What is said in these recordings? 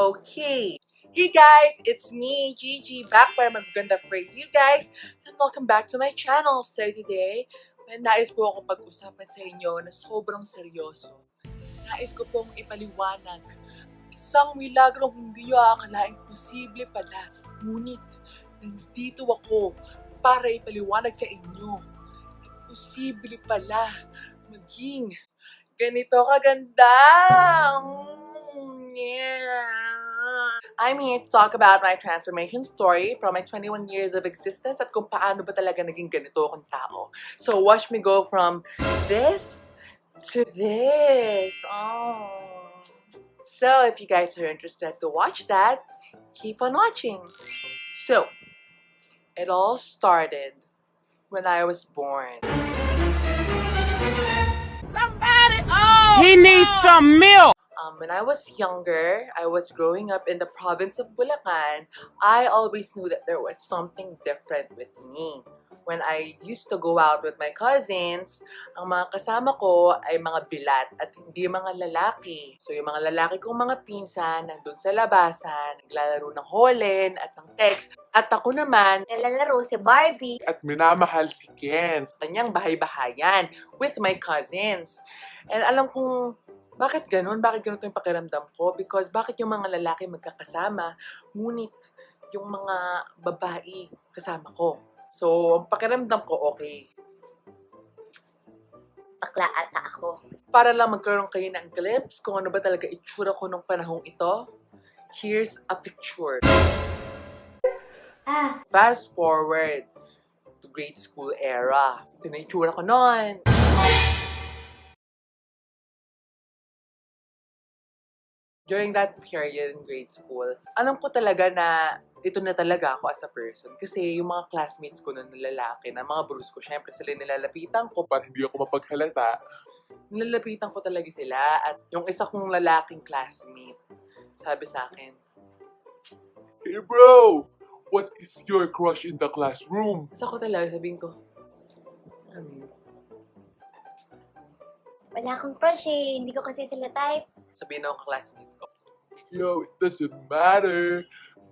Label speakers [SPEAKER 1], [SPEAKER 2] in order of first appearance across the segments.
[SPEAKER 1] Okay. Hey guys, it's me, Gigi, back para maganda for you guys, and welcome back to my channel. So today, may nais po akong pag-usapan sa inyo na sobrang seryoso. Nais ko pong ipaliwanag. Isang milagrong hindi nyo aakalaing posible pala. Ngunit, nandito ako para ipaliwanag sa inyo. Posible pala maging ganito kaganda. Yeah. I'm here to talk about my transformation story from my 21 years of existence at kung paano ba talaga naging ganito akong tao. So watch me go from this to this. Oh. So if you guys are interested to watch that, keep on watching. So, it all started when I was born. Somebody! Oh!
[SPEAKER 2] He needs some milk.
[SPEAKER 1] When I was younger, I was growing up in the province of Bulacan, I always knew that there was something different with me. When I used to go out with my cousins, ang mga kasama ko ay mga bilat at hindi mga lalaki. So yung mga lalaki kong mga pinsan nandun sa labasan, naglalaro ng holen at ng text. At ako naman,
[SPEAKER 3] Nalalaro si Barbie.
[SPEAKER 2] At minamahal si Ken.
[SPEAKER 1] kanyang bahay-bahayan with my cousins. And alam kong bakit ganun? Bakit ganun yung pakiramdam ko? Because bakit yung mga lalaki magkakasama, ngunit yung mga babae kasama ko? So, ang pakiramdam ko, okay.
[SPEAKER 3] Bakla ata ako.
[SPEAKER 1] Para lang magkaroon kayo ng glimpse kung ano ba talaga itsura ko nung panahong ito, here's a picture. Fast forward to grade school era. Ito na itsura ko noon. During that period in grade school, alam ko talaga na ito na talaga ako as a person. Kasi yung mga classmates ko nun na lalaki, na mga bros ko, syempre sila nilalapitan ko.
[SPEAKER 2] Para hindi ako mapaghalata.
[SPEAKER 1] Nilalapitan ko talaga sila. At yung isa kong lalaking classmate, sabi sa akin,
[SPEAKER 2] Hey bro, what is your crush in the classroom?
[SPEAKER 1] sa ko talaga, sabihin ko,
[SPEAKER 3] Wala akong crush eh. Hindi ko kasi sila type.
[SPEAKER 1] sabihin ng classmate ko,
[SPEAKER 2] Yo, it doesn't matter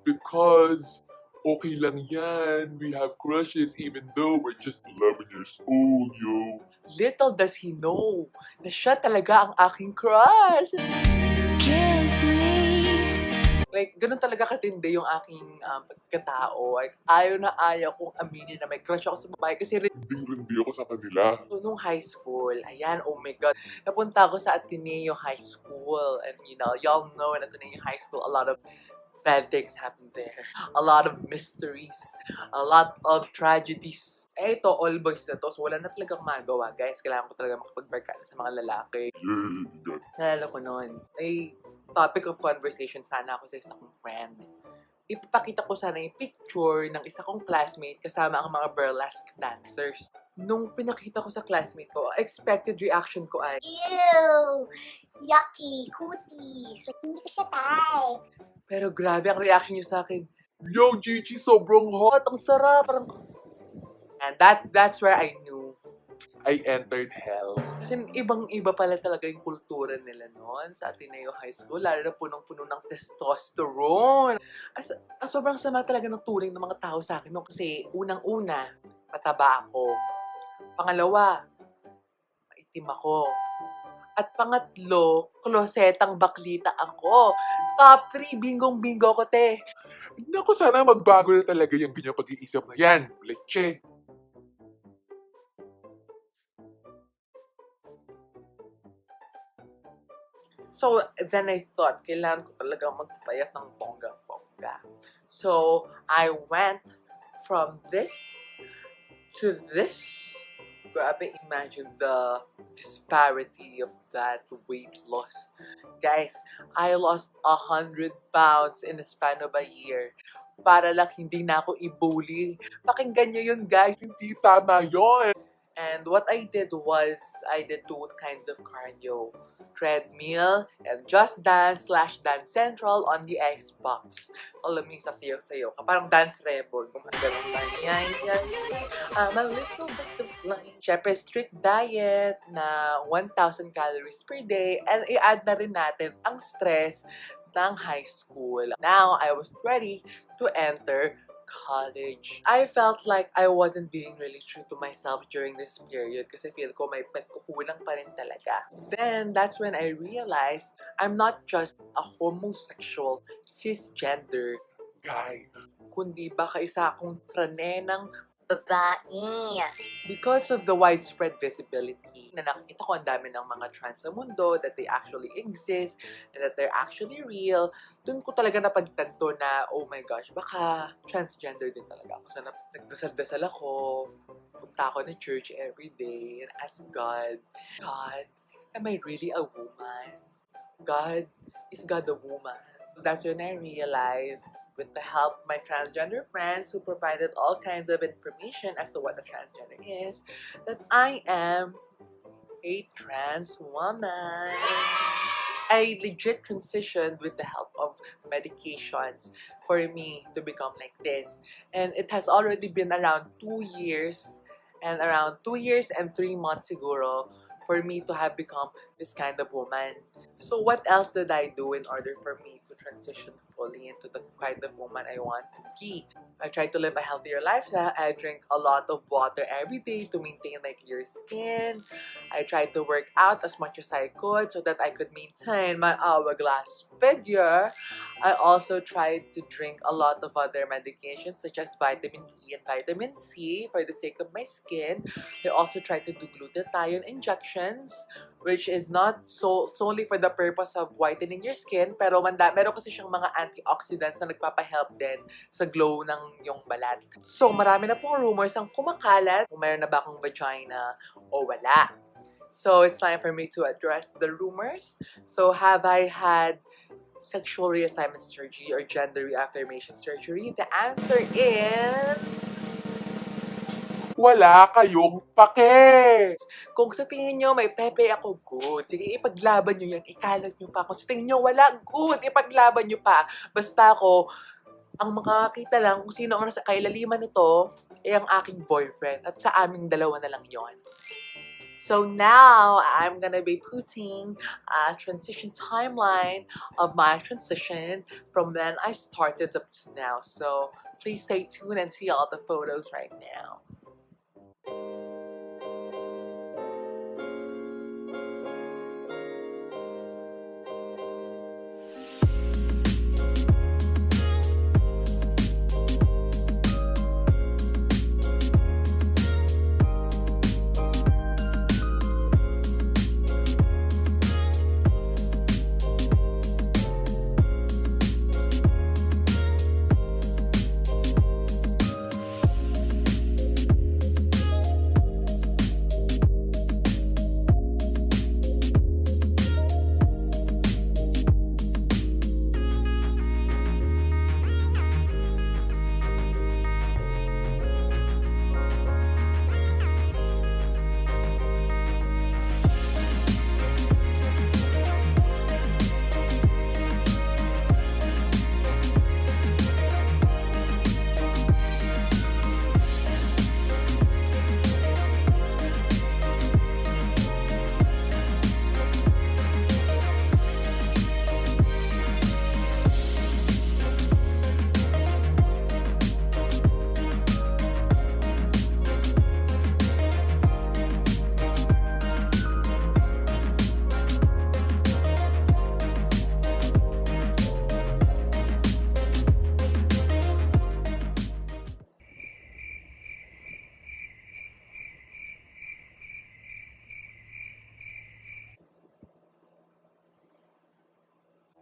[SPEAKER 2] because okay lang yan. We have crushes even though we're just 11 years old, yo.
[SPEAKER 1] little does he know na siya talaga ang aking crush. Like, ganun talaga katindi yung aking pagkatao. Like, ayaw na ayaw kong aminin na may crush ako sa babae kasi
[SPEAKER 2] Hindi ako sa kanila.
[SPEAKER 1] nung high school, ayan, oh my God, napunta ako sa Ateneo High School. And you know, y'all know in Ateneo High School, a lot of bad things happen there. A lot of mysteries. A lot of tragedies. Eh, ito, all boys na to. So, wala na talaga magawa, guys. Kailangan ko talaga makapagbarkada sa mga lalaki.
[SPEAKER 2] Yeah,
[SPEAKER 1] Nalala ko noon, ay topic of conversation sana ako sa isa kong friend. Ipapakita ko sana yung picture ng isa kong classmate kasama ang mga burlesque dancers. Nung pinakita ko sa classmate ko, expected reaction ko ay,
[SPEAKER 3] Ew! Yucky! Cooties! Like, hindi ko siya type.
[SPEAKER 1] pero grabe ang reaction niyo sa akin.
[SPEAKER 2] Yo, Gigi, sobrang hot.
[SPEAKER 1] Ang sarap, parang... And that's where I knew.
[SPEAKER 2] I entered hell.
[SPEAKER 1] Kasi ibang-iba pala talaga yung kultura nila noon sa Ateneo High School. Lalo na punong-puno ng testosterone. Sobrang sama talaga ng turing ng mga tao sa akin noon. Kasi unang-una, mataba ako. Pangalawa, maitim ako. At pangatlo, klosetang baklita ako. Top 3, bingong-bingo ko, te.
[SPEAKER 2] Naku, sana magbago na talaga yung ganyang pag-iisip na yan. Leche.
[SPEAKER 1] So, then I thought, kailangan ko talaga magpayat ng bonggang-bongga. So, I went from this to this. Grabe, imagine the disparity of that weight loss. Guys, I lost 100 pounds in a span of a year. Para lang hindi na ako i-bully. Pakinggan nyo yun, guys.
[SPEAKER 2] Hindi tama yon.
[SPEAKER 1] And what I did was, I did two kinds of cardio. Treadmill and Just Dance/Dance Central on the Xbox. Alam mo yung sasayaw-sayaw ka. Parang dance rebel. Gumagano'n tayo. Yan. I'm a little butterfly. Siyempre, strict diet na 1,000 calories per day. And i-add na rin natin ang stress ng high school. Now, I was ready to enter college. I felt like I wasn't being really true to myself during this period kasi feel ko may pagkukulang pa rin talaga. Then, that's when I realized I'm not just a homosexual cisgender guy, kundi baka isa akong tranenang babae. Because of the widespread visibility na nakita ko ang dami ng mga trans sa mundo, that they actually exist, and that they're actually real, dun ko talaga napagtanto na, oh my gosh, baka transgender din talaga ako. So, nagdasal-dasal ako, punta ako ng church every day, and ask God, God, am I really a woman? God, is God a woman? So that's when I realized, with the help of my transgender friends who provided all kinds of information as to what a transgender is, that I am a trans woman. I legit transitioned with the help of medications for me to become like this. And it has already been around 2 years, and around 2 years and 3 months siguro, for me to have become this kind of woman. So what else did I do in order for me to transition fully into the kind of woman I want to be? I tried to live a healthier lifestyle. I drink a lot of water every day to maintain my clear skin. I tried to work out as much as I could so that I could maintain my hourglass figure. I also tried to drink a lot of other medications such as vitamin E and vitamin C for the sake of my skin. I also tried to do glutathione injections, which is not solely for the purpose of whitening your skin, pero meron kasi siyang mga antioxidants na nagpapahelp din sa glow ng yung balat. So, marami na pong rumors ang kumakalat kung meron na ba akong vagina o wala. So, it's time for me to address the rumors. So, have I had sexual reassignment surgery or gender reaffirmation surgery? The answer is...
[SPEAKER 2] Wala kayong pake!
[SPEAKER 1] Kung sa tingin nyo may pepe ako, good. Sige, ipaglaban nyo yan. Ikalat nyo pa. Kung sa tingin nyo wala, good. Ipaglaban nyo pa. Basta ako, ang makakita lang kung sino ang nasa kailaliman nito, ay ang aking boyfriend. At sa aming dalawa na lang yon. So now, I'm gonna be putting a transition timeline of my transition from when I started up to now. So please stay tuned and see all the photos right now.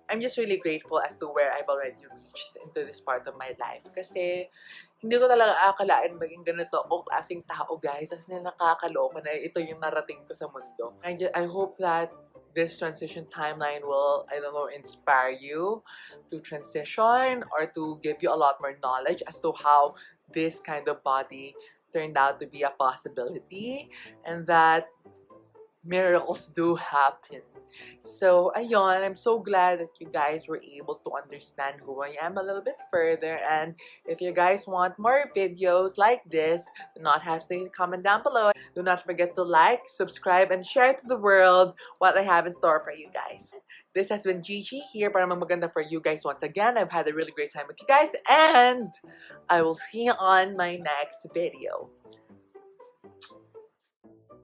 [SPEAKER 1] I'm just really grateful as to where I've already reached into this part of my life. Kasi hindi ko talaga akalain maging ganito akong klaseng tao, guys. As na nakakaloka na ito yung narating ko sa mundo. I hope that this transition timeline will, I don't know, inspire you to transition or to give you a lot more knowledge as to how this kind of body turned out to be a possibility and that miracles do happen. So, ayun, I'm so glad that you guys were able to understand who I am a little bit further. And if you guys want more videos like this, do not hesitate to comment down below. Do not forget to like, subscribe, and share to the world what I have in store for you guys. This has been Gigi here para maganda for you guys once again. I've had a really great time with you guys, and I will see you on my next video.